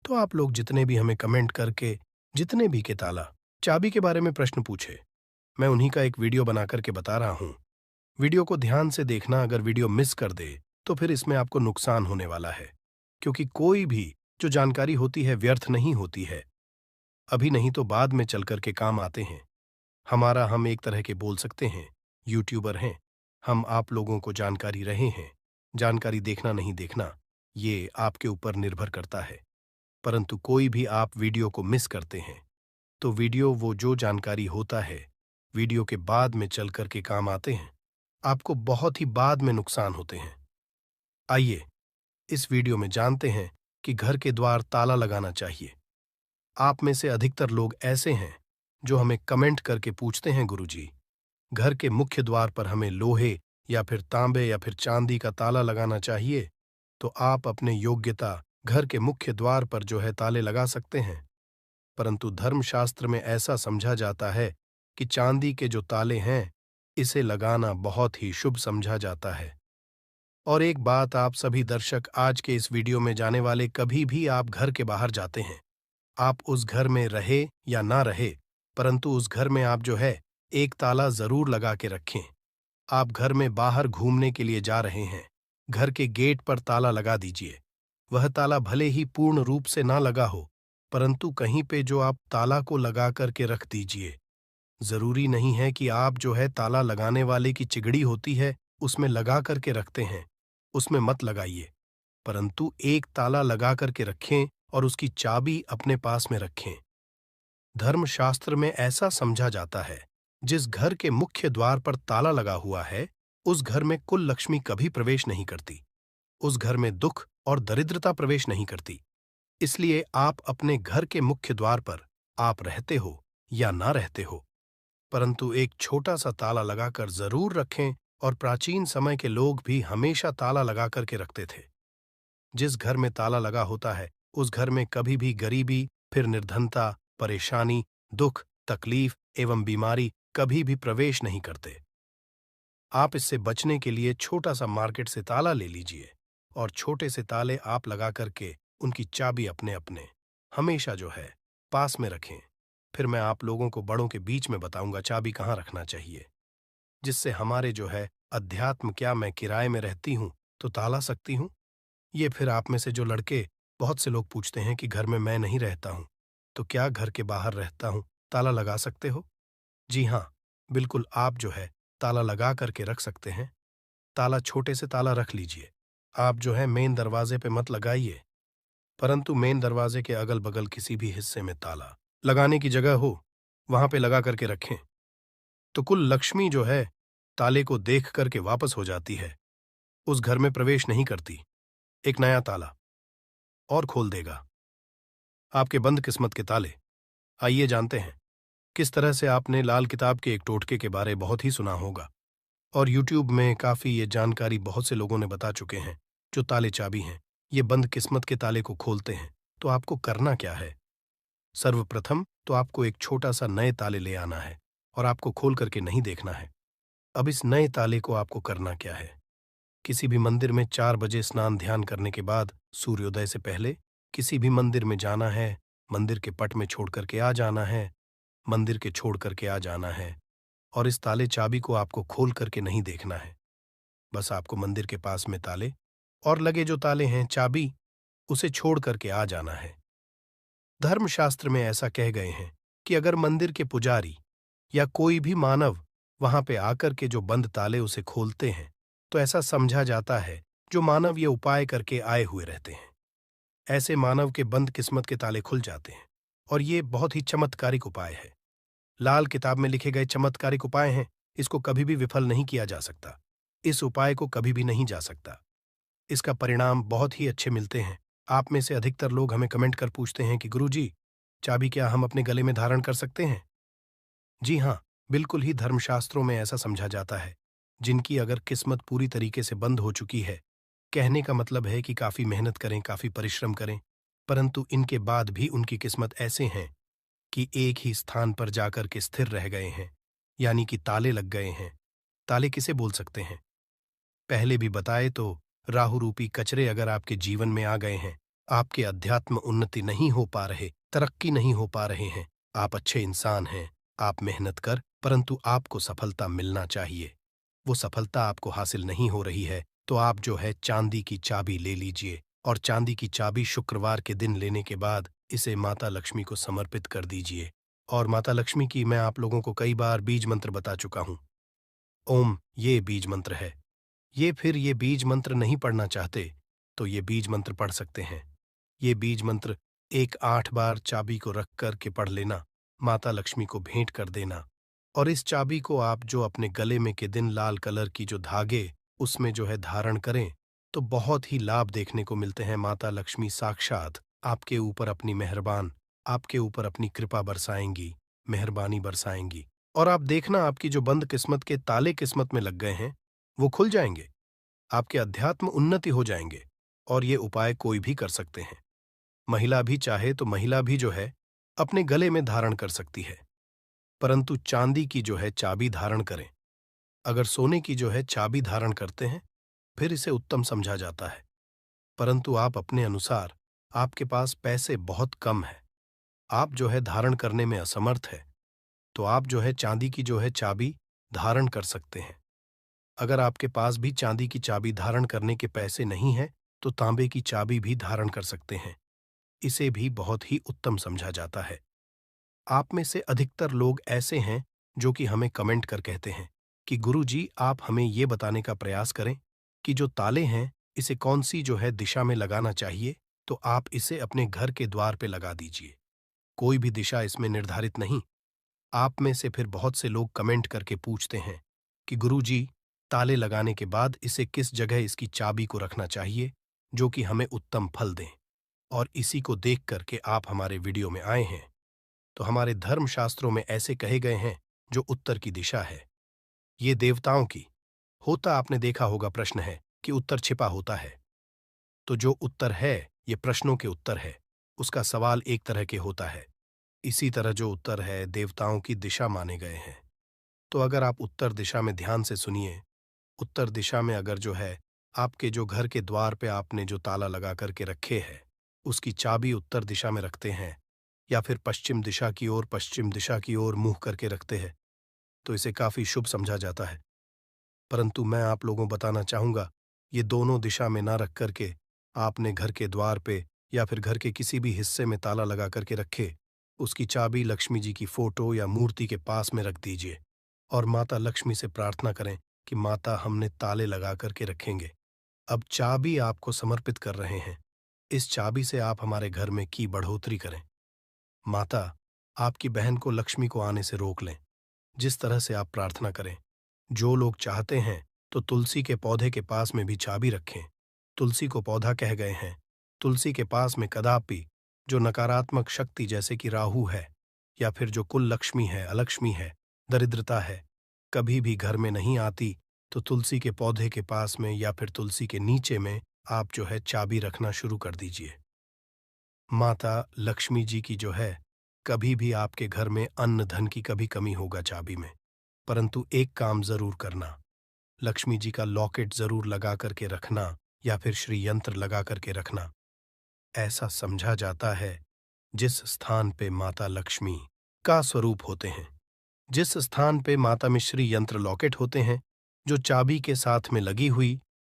तो आप लोग जितने भी हमें कमेंट करके जितने भी के ताला चाबी के बारे में प्रश्न पूछे, मैं उन्हीं का एक वीडियो बना करके बता रहा हूं। वीडियो को ध्यान से देखना। अगर वीडियो मिस कर दे तो फिर इसमें आपको नुकसान होने वाला है, क्योंकि कोई भी जो जानकारी होती है व्यर्थ नहीं होती है। अभी नहीं तो बाद में चल करके काम आते हैं। हम एक तरह के बोल सकते हैं यूट्यूबर हैं। हम आप लोगों को जानकारी रहे हैं। जानकारी देखना नहीं देखना ये आपके ऊपर निर्भर करता है। परंतु कोई भी आप वीडियो को मिस करते हैं तो वीडियो वो जो जानकारी होता है वीडियो के बाद में चल करके काम आते हैं, आपको बहुत ही बाद में नुकसान होते हैं। आइए इस वीडियो में जानते हैं कि घर के द्वार ताला लगाना चाहिए। आप में से अधिकतर लोग ऐसे हैं जो हमें कमेंट करके पूछते हैं, गुरुजी, घर के मुख्य द्वार पर हमें लोहे या फिर तांबे या फिर चांदी का ताला लगाना चाहिए। तो आप अपने योग्यता घर के मुख्य द्वार पर जो है ताले लगा सकते हैं। परंतु धर्मशास्त्र में ऐसा समझा जाता है कि चांदी के जो ताले हैं इसे लगाना बहुत ही शुभ समझा जाता है। और एक बात आप सभी दर्शक आज के इस वीडियो में जाने वाले, कभी भी आप घर के बाहर जाते हैं, आप उस घर में रहे या ना रहे, परंतु उस घर में आप जो है एक ताला जरूर लगा के रखें। आप घर में बाहर घूमने के लिए जा रहे हैं, घर के गेट पर ताला लगा दीजिए। वह ताला भले ही पूर्ण रूप से ना लगा हो, परंतु कहीं पे जो आप ताला को लगा करके रख दीजिए। जरूरी नहीं है कि आप जो है ताला लगाने वाले की चिगड़ी होती है उसमें लगा करके रखते हैं, उसमें मत लगाइए। परंतु एक ताला लगा करके रखें और उसकी चाबी अपने पास में रखें। धर्मशास्त्र में ऐसा समझा जाता है, जिस घर के मुख्य द्वार पर ताला लगा हुआ है उस घर में कुल लक्ष्मी कभी प्रवेश नहीं करती। उस घर में दुख और दरिद्रता प्रवेश नहीं करती। इसलिए आप अपने घर के मुख्य द्वार पर आप रहते हो या ना रहते हो, परंतु एक छोटा सा ताला लगाकर जरूर रखें। और प्राचीन समय के लोग भी हमेशा ताला लगा करके रखते थे। जिस घर में ताला लगा होता है उस घर में कभी भी गरीबी, फिर निर्धनता, परेशानी, दुख, तकलीफ एवं बीमारी कभी भी प्रवेश नहीं करते। आप इससे बचने के लिए छोटा सा मार्केट से ताला ले लीजिए और छोटे से ताले आप लगा करके उनकी चाबी अपने अपने हमेशा जो है पास में रखें। फिर मैं आप लोगों को बड़ों के बीच में बताऊंगा चाबी कहाँ रखना चाहिए, जिससे हमारे जो है अध्यात्म, क्या मैं किराए में रहती हूँ तो ताला सकती हूँ। ये फिर आप में से जो लड़के, बहुत से लोग पूछते हैं कि घर में मैं नहीं रहता हूँ तो क्या घर के बाहर रहता हूँ ताला लगा सकते हो? जी हाँ, बिल्कुल आप जो है ताला लगा करके रख सकते हैं। ताला छोटे से ताला रख लीजिए। आप जो है मेन दरवाजे पे मत लगाइए, परंतु मेन दरवाजे के अगल बगल किसी भी हिस्से में ताला लगाने की जगह हो वहां पे लगा करके रखें। तो कुल लक्ष्मी जो है ताले को देख करके वापस हो जाती है, उस घर में प्रवेश नहीं करती। एक नया ताला और खोल देगा आपके बंद किस्मत के ताले। आइए जानते हैं किस तरह से। आपने लाल किताब के एक टोटके के बारे बहुत ही सुना होगा और यूट्यूब में काफी ये जानकारी बहुत से लोगों ने बता चुके हैं। जो ताले चाबी हैं ये बंद किस्मत के ताले को खोलते हैं। तो आपको करना क्या है? सर्वप्रथम तो आपको एक छोटा सा नए ताले ले आना है और आपको खोल करके नहीं देखना है। अब इस नए ताले को आपको करना क्या है? किसी भी मंदिर में 4 बजे स्नान ध्यान करने के बाद सूर्योदय से पहले किसी भी मंदिर में जाना है। मंदिर के पट में छोड़ करके आ जाना है, मंदिर के छोड़ करके आ जाना है और इस ताले चाबी को आपको खोल करके नहीं देखना है। बस आपको मंदिर के पास में ताले और लगे जो ताले हैं चाबी, उसे छोड़ करके आ जाना है। धर्मशास्त्र में ऐसा कह गए हैं कि अगर मंदिर के पुजारी या कोई भी मानव वहां पे आकर के जो बंद ताले उसे खोलते हैं, तो ऐसा समझा जाता है जो मानव ये उपाय करके आए हुए रहते हैं, ऐसे मानव के बंद किस्मत के ताले खुल जाते हैं। और ये बहुत ही चमत्कारिक उपाय है। लाल किताब में लिखे गए चमत्कारिक उपाय हैं, इसको कभी भी विफल नहीं किया जा सकता। इस उपाय को कभी भी नहीं जा सकता। इसका परिणाम बहुत ही अच्छे मिलते हैं। आप में से अधिकतर लोग हमें कमेंट कर पूछते हैं कि गुरुजी, चाबी क्या हम अपने गले में धारण कर सकते हैं? जी हाँ, बिल्कुल ही धर्मशास्त्रों में ऐसा समझा जाता है। जिनकी अगर किस्मत पूरी तरीके से बंद हो चुकी है, कहने का मतलब है कि काफी मेहनत करें, काफी परिश्रम करें, परंतु इनके बाद भी उनकी किस्मत ऐसे हैं कि एक ही स्थान पर जाकर के स्थिर रह गए हैं, यानी कि ताले लग गए हैं। ताले किसे बोल सकते हैं? पहले भी बताए तो राहु रूपी कचरे अगर आपके जीवन में आ गए हैं, आपके अध्यात्म उन्नति नहीं हो पा रहे, तरक्की नहीं हो पा रहे हैं, आप अच्छे इंसान हैं, आप मेहनत कर, परंतु आपको सफलता मिलना चाहिए, वो सफलता आपको हासिल नहीं हो रही है, तो आप जो है चांदी की चाबी ले लीजिए और चांदी की चाबी शुक्रवार के दिन लेने के बाद इसे माता लक्ष्मी को समर्पित कर दीजिए। और माता लक्ष्मी की मैं आप लोगों को कई बार बीज मंत्र बता चुका हूं। ओम ये बीज मंत्र है। ये बीज मंत्र नहीं पढ़ना चाहते तो ये बीज मंत्र पढ़ सकते हैं। ये बीज मंत्र एक 8 बार चाबी को रख कर के पढ़ लेना, माता लक्ष्मी को भेंट कर देना। और इस चाबी को आप जो अपने गले में के दिन लाल कलर की जो धागे उसमें जो है धारण करें, तो बहुत ही लाभ देखने को मिलते हैं। माता लक्ष्मी साक्षात आपके ऊपर अपनी मेहरबान, आपके ऊपर अपनी कृपा बरसाएंगी, मेहरबानी बरसाएंगी। और आप देखना आपकी जो बंद किस्मत के ताले किस्मत में लग गए हैं, वो खुल जाएंगे, आपके अध्यात्म उन्नति हो जाएंगे। और ये उपाय कोई भी कर सकते हैं। महिला भी चाहे तो महिला भी जो है अपने गले में धारण कर सकती है, परंतु चांदी की जो है चाबी धारण करें। अगर सोने की जो है चाबी धारण करते हैं, फिर इसे उत्तम समझा जाता है। परंतु आप अपने अनुसार, आपके पास पैसे बहुत कम है, आप जो है धारण करने में असमर्थ है, तो आप जो है चांदी की जो है चाबी धारण कर सकते हैं। अगर आपके पास भी चांदी की चाबी धारण करने के पैसे नहीं हैं, तो तांबे की चाबी भी धारण कर सकते हैं। इसे भी बहुत ही उत्तम समझा जाता है। आप में से अधिकतर लोग ऐसे हैं जो कि हमें कमेंट कर कहते हैं कि गुरुजी आप हमें ये बताने का प्रयास करें कि जो ताले हैं इसे कौन सी जो है दिशा में लगाना चाहिए, तो आप इसे अपने घर के द्वार पे लगा दीजिए। कोई भी दिशा इसमें निर्धारित नहीं। आप में से फिर बहुत से लोग कमेंट करके पूछते हैं कि गुरुजी ताले लगाने के बाद इसे किस जगह इसकी चाबी को रखना चाहिए जो कि हमें उत्तम फल दें। और इसी को देख करके आप हमारे वीडियो में आए हैं। तो हमारे धर्मशास्त्रों में ऐसे कहे गए हैं जो उत्तर की दिशा है, ये देवताओं की होता आपने देखा होगा। प्रश्न है कि उत्तर छिपा होता है, तो जो उत्तर है ये प्रश्नों के उत्तर है, उसका सवाल एक तरह के होता है। इसी तरह जो उत्तर है देवताओं की दिशा माने गए हैं। तो अगर आप उत्तर दिशा में ध्यान से सुनिए, उत्तर दिशा में अगर जो है आपके जो घर के द्वार पे आपने जो ताला लगा करके रखे है, उसकी चाबी उत्तर दिशा में रखते हैं या फिर पश्चिम दिशा की ओर मुंह करके रखते हैं, तो इसे काफी शुभ समझा जाता है। परंतु मैं आप लोगों बताना चाहूंगा, ये दोनों दिशा में ना रख करके आपने घर के द्वार पे या फिर घर के किसी भी हिस्से में ताला लगा करके रखे, उसकी चाबी लक्ष्मी जी की फोटो या मूर्ति के पास में रख दीजिए और माता लक्ष्मी से प्रार्थना करें कि माता हमने ताले लगा करके रखेंगे, अब चाबी आपको समर्पित कर रहे हैं, इस चाबी से आप हमारे घर में की बढ़ोतरी करें। माता आपकी बहन को लक्ष्मी को आने से रोक लें। जिस तरह से आप प्रार्थना करें, जो लोग चाहते हैं तो तुलसी के पौधे के पास में भी चाबी रखें। तुलसी को पौधा कह गए हैं। तुलसी के पास में कदापि जो नकारात्मक शक्ति जैसे कि राहु है या फिर जो कुल लक्ष्मी है, अलक्ष्मी है, दरिद्रता है, कभी भी घर में नहीं आती, तो तुलसी के पौधे के पास में या फिर तुलसी के नीचे में आप जो है चाबी रखना शुरू कर दीजिए। माता लक्ष्मी जी की जो है कभी भी आपके घर में अन्न धन की कभी कमी होगा चाबी में, परंतु एक काम जरूर करना, लक्ष्मी जी का लॉकेट जरूर लगा करके रखना या फिर श्री यंत्र लगा करके रखना। ऐसा समझा जाता है जिस स्थान पे माता लक्ष्मी का स्वरूप होते हैं, जिस स्थान पे माता में श्री यंत्र लॉकेट होते हैं, जो चाबी के साथ में लगी हुई,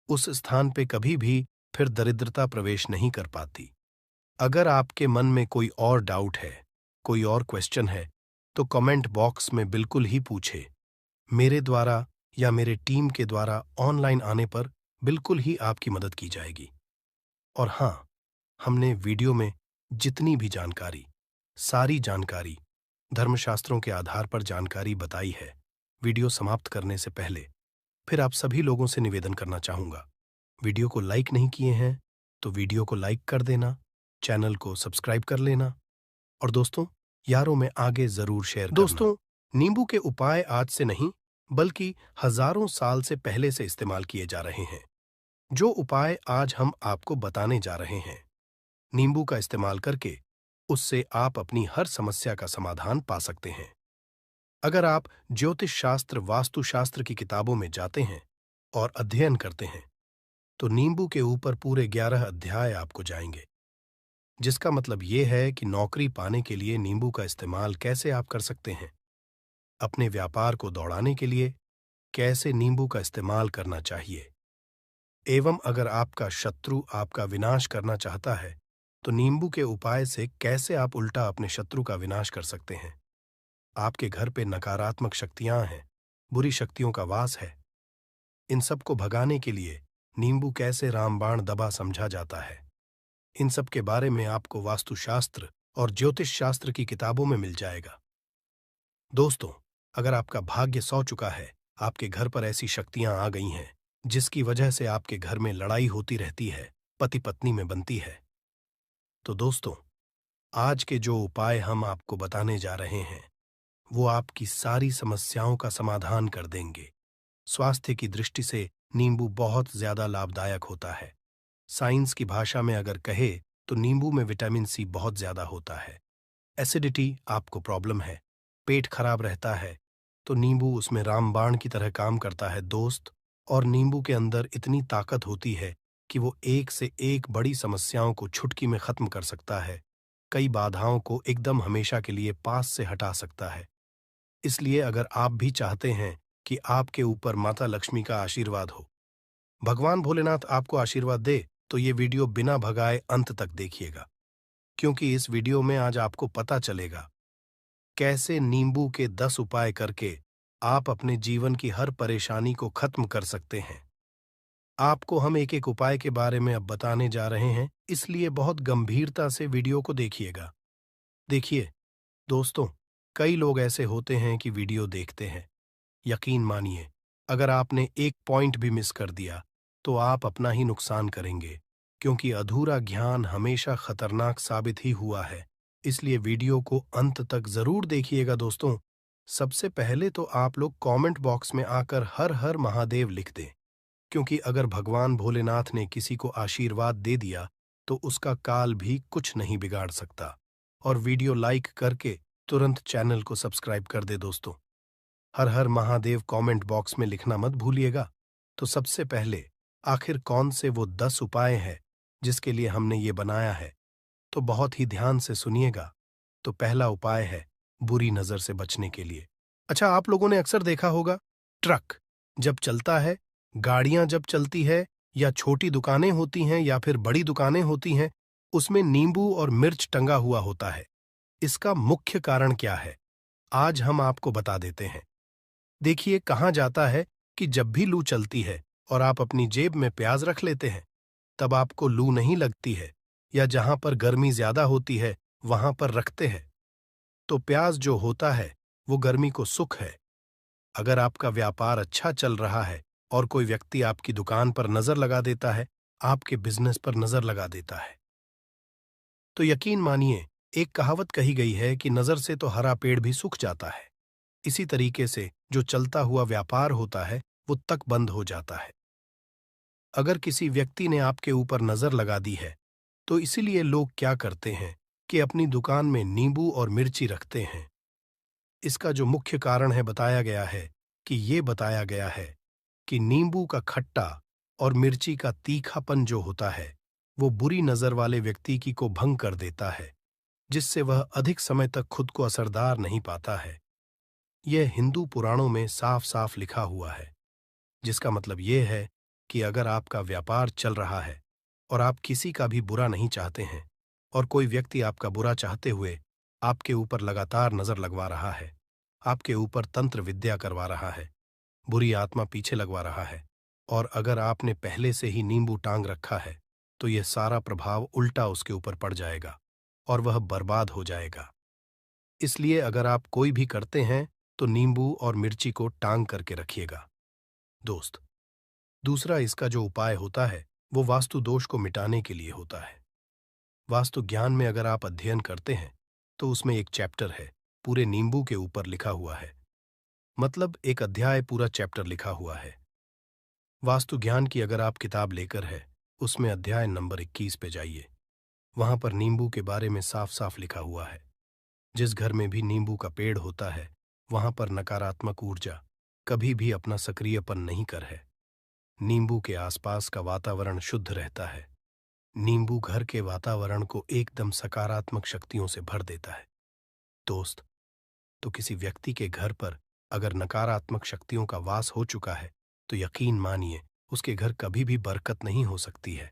उस स्थान पे कभी भी फिर दरिद्रता प्रवेश नहीं कर पाती। अगर आपके मन में कोई और डाउट है, कोई और क्वेश्चन है, तो कमेंट बॉक्स में बिल्कुल ही पूछे। मेरे द्वारा या मेरे टीम के द्वारा ऑनलाइन आने पर बिल्कुल ही आपकी मदद की जाएगी। और हाँ, हमने वीडियो में जितनी भी जानकारी, सारी जानकारी धर्मशास्त्रों के आधार पर जानकारी बताई है। वीडियो समाप्त करने से पहले फिर आप सभी लोगों से निवेदन करना चाहूंगा, वीडियो को लाइक नहीं किए हैं तो वीडियो को लाइक कर देना, चैनल को सब्सक्राइब कर लेना और दोस्तों यारों में आगे जरूर शेयर करना। दोस्तों, नींबू के उपाय आज से नहीं बल्कि हजारों साल से पहले से इस्तेमाल किए जा रहे हैं। जो उपाय आज हम आपको बताने जा रहे हैं, नींबू का इस्तेमाल करके उससे आप अपनी हर समस्या का समाधान पा सकते हैं। अगर आप ज्योतिष शास्त्र, वास्तुशास्त्र की किताबों में जाते हैं और अध्ययन करते हैं, तो नींबू के ऊपर पूरे 11 अध्याय आपको जाएंगे, जिसका मतलब यह है कि नौकरी पाने के लिए नींबू का इस्तेमाल कैसे आप कर सकते हैं, अपने व्यापार को दौड़ाने के लिए कैसे नींबू का इस्तेमाल करना चाहिए, एवं अगर आपका शत्रु आपका विनाश करना चाहता है तो नींबू के उपाय से कैसे आप उल्टा अपने शत्रु का विनाश कर सकते हैं। आपके घर पे नकारात्मक शक्तियां हैं, बुरी शक्तियों का वास है, इन सब को भगाने के लिए नींबू कैसे रामबाण दबा समझा जाता है, इन सब के बारे में आपको वास्तुशास्त्र और ज्योतिष शास्त्र की किताबों में मिल जाएगा। दोस्तों, अगर आपका भाग्य सौ चुका है, आपके घर पर ऐसी शक्तियां आ गई हैं जिसकी वजह से आपके घर में लड़ाई होती रहती है, पति पत्नी में बनती है, तो दोस्तों आज के जो उपाय हम आपको बताने जा रहे हैं वो आपकी सारी समस्याओं का समाधान कर देंगे। स्वास्थ्य की दृष्टि से नींबू बहुत ज्यादा लाभदायक होता है। साइंस की भाषा में अगर कहे तो नींबू में विटामिन सी बहुत ज्यादा होता है। एसिडिटी आपको प्रॉब्लम है, पेट खराब रहता है, तो नींबू उसमें रामबाण की तरह काम करता है दोस्त। और नींबू के अंदर इतनी ताकत होती है कि वो एक से एक बड़ी समस्याओं को चुटकी में खत्म कर सकता है, कई बाधाओं को एकदम हमेशा के लिए पास से हटा सकता है। इसलिए अगर आप भी चाहते हैं कि आपके ऊपर माता लक्ष्मी का आशीर्वाद हो, भगवान भोलेनाथ आपको आशीर्वाद दे, तो ये वीडियो बिना भगाए अंत तक देखिएगा, क्योंकि इस वीडियो में आज आपको पता चलेगा कैसे नींबू के 10 उपाय करके आप अपने जीवन की हर परेशानी को खत्म कर सकते हैं। आपको हम एक एक उपाय के बारे में अब बताने जा रहे हैं, इसलिए बहुत गंभीरता से वीडियो को देखिएगा। देखिए दोस्तों, कई लोग ऐसे होते हैं कि वीडियो देखते हैं, यकीन मानिए अगर आपने एक पॉइंट भी मिस कर दिया तो आप अपना ही नुकसान करेंगे, क्योंकि अधूरा ज्ञान हमेशा खतरनाक साबित ही हुआ है। इसलिए वीडियो को अंत तक जरूर देखिएगा दोस्तों। सबसे पहले तो आप लोग कमेंट बॉक्स में आकर हर हर महादेव लिख दें, क्योंकि अगर भगवान भोलेनाथ ने किसी को आशीर्वाद दे दिया तो उसका काल भी कुछ नहीं बिगाड़ सकता। और वीडियो लाइक करके तुरंत चैनल को सब्सक्राइब कर दे दोस्तों। हर हर महादेव कमेंट बॉक्स में लिखना मत भूलिएगा। तो सबसे पहले आखिर कौन से वो 10 उपाय हैं जिसके लिए हमने ये बनाया है, तो बहुत ही ध्यान से सुनिएगा। तो पहला उपाय है बुरी नजर से बचने के लिए। अच्छा, आप लोगों ने अक्सर देखा होगा, ट्रक जब चलता है, गाड़ियां जब चलती है, या छोटी दुकानें होती हैं या फिर बड़ी दुकानें होती हैं, उसमें नींबू और मिर्च टंगा हुआ होता है। इसका मुख्य कारण क्या है, आज हम आपको बता देते हैं। देखिए, कहा जाता है कि जब भी लू चलती है और आप अपनी जेब में प्याज रख लेते हैं, तब आपको लू नहीं लगती है, या जहां पर गर्मी ज्यादा होती है वहां पर रखते हैं, तो प्याज जो होता है वो गर्मी को सुख है। अगर आपका व्यापार अच्छा चल रहा है और कोई व्यक्ति आपकी दुकान पर नजर लगा देता है, आपके बिजनेस पर नजर लगा देता है, तो यकीन मानिए एक कहावत कही गई है कि नजर से तो हरा पेड़ भी सूख जाता है। इसी तरीके से जो चलता हुआ व्यापार होता है वो तक बंद हो जाता है। अगर किसी व्यक्ति ने आपके ऊपर नजर लगा दी है, तो इसीलिए लोग क्या करते हैं कि अपनी दुकान में नींबू और मिर्ची रखते हैं। इसका जो मुख्य कारण है बताया गया है कि नींबू का खट्टा और मिर्ची का तीखापन जो होता है वो बुरी नजर वाले व्यक्ति की को भंग कर देता है, जिससे वह अधिक समय तक खुद को असरदार नहीं पाता है। यह हिंदू पुराणों में साफ साफ लिखा हुआ है। जिसका मतलब ये है कि अगर आपका व्यापार चल रहा है और आप किसी का भी बुरा नहीं चाहते हैं और कोई व्यक्ति आपका बुरा चाहते हुए आपके ऊपर लगातार नजर लगवा रहा है, आपके ऊपर तंत्र विद्या करवा रहा है, बुरी आत्मा पीछे लगवा रहा है, और अगर आपने पहले से ही नींबू टांग रखा है तो यह सारा प्रभाव उल्टा उसके ऊपर पड़ जाएगा और वह बर्बाद हो जाएगा। इसलिए अगर आप कोई भी करते हैं तो नींबू और मिर्ची को टांग करके रखिएगा। दोस्त, दूसरा इसका जो उपाय होता है वो वास्तु दोष को मिटाने के लिए होता है। वास्तु ज्ञान में अगर आप अध्ययन करते हैं तो उसमें एक चैप्टर है पूरे नींबू के ऊपर लिखा हुआ है, मतलब एक अध्याय पूरा चैप्टर लिखा हुआ है। वास्तु ज्ञान की अगर आप किताब लेकर है उसमें अध्याय नंबर 21 पे जाइए। वहां पर नींबू के बारे में साफ साफ लिखा हुआ है। जिस घर में भी नींबू का पेड़ होता है वहां पर नकारात्मक ऊर्जा कभी भी अपना सक्रियपन नहीं कर है। नींबू के आसपास का वातावरण शुद्ध रहता है। नींबू घर के वातावरण को एकदम सकारात्मक शक्तियों से भर देता है। दोस्त, तो किसी व्यक्ति के घर पर अगर नकारात्मक शक्तियों का वास हो चुका है तो यकीन मानिए उसके घर कभी भी बरकत नहीं हो सकती है।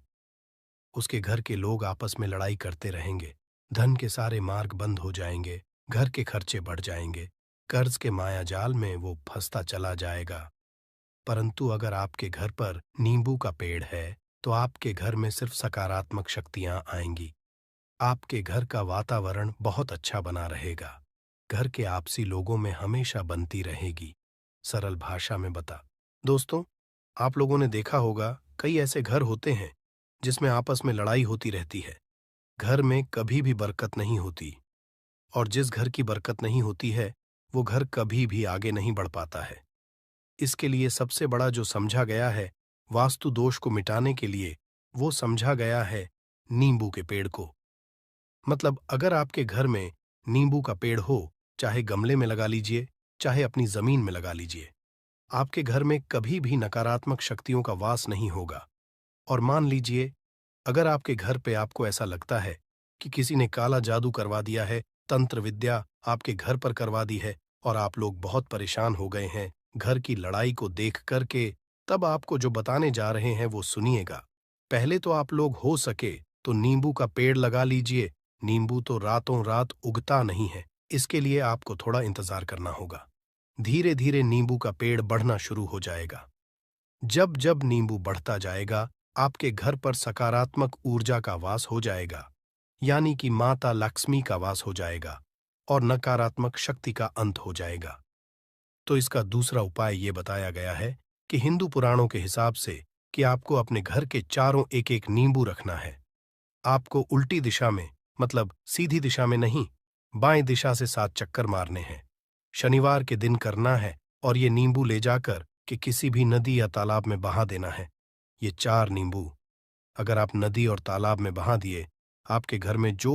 उसके घर के लोग आपस में लड़ाई करते रहेंगे, धन के सारे मार्ग बंद हो जाएंगे, घर के खर्चे बढ़ जाएंगे, कर्ज के माया जाल में वो फंसता चला जाएगा। परंतु अगर आपके घर पर नींबू का पेड़ है तो आपके घर में सिर्फ सकारात्मक शक्तियां आएंगी। आपके घर का वातावरण बहुत अच्छा बना रहेगा। घर के आपसी लोगों में हमेशा बनती रहेगी। सरल भाषा में बता। दोस्तों, आप लोगों ने देखा होगा कई ऐसे घर होते हैं जिसमें आपस में लड़ाई होती रहती है। घर में कभी भी बरकत नहीं होती, और जिस घर की बरकत नहीं होती है वो घर कभी भी आगे नहीं बढ़ पाता है। इसके लिए सबसे बड़ा जो समझा गया है वास्तु दोष को मिटाने के लिए, वो समझा गया है नींबू के पेड़ को। मतलब अगर आपके घर में नींबू का पेड़ हो, चाहे गमले में लगा लीजिए, चाहे अपनी जमीन में लगा लीजिए, आपके घर में कभी भी नकारात्मक शक्तियों का वास नहीं होगा। और मान लीजिए अगर आपके घर पे आपको ऐसा लगता है कि किसी ने काला जादू करवा दिया है, तंत्र विद्या आपके घर पर करवा दी है और आप लोग बहुत परेशान हो गए हैं घर की लड़ाई को देख करके, तब आपको जो बताने जा रहे हैं वो सुनिएगा। पहले तो आप लोग हो सके तो नींबू का पेड़ लगा लीजिए। नींबू तो रातों रात उगता नहीं है, इसके लिए आपको थोड़ा इंतजार करना होगा। धीरे धीरे नींबू का पेड़ बढ़ना शुरू हो जाएगा। जब जब नींबू बढ़ता जाएगा आपके घर पर सकारात्मक ऊर्जा का वास हो जाएगा, यानी कि माता लक्ष्मी का वास हो जाएगा और नकारात्मक शक्ति का अंत हो जाएगा। तो इसका दूसरा उपाय ये बताया गया है कि हिंदू पुराणों के हिसाब से कि आपको अपने घर के चारों एक एक नींबू रखना है। आपको उल्टी दिशा में, मतलब सीधी दिशा में नहीं, बाएं दिशा से 7 चक्कर मारने हैं। शनिवार के दिन करना है और ये नींबू ले जाकर कि किसी भी नदी या तालाब में बहा देना है। ये 4 नींबू अगर आप नदी और तालाब में बहा दिए, आपके घर में जो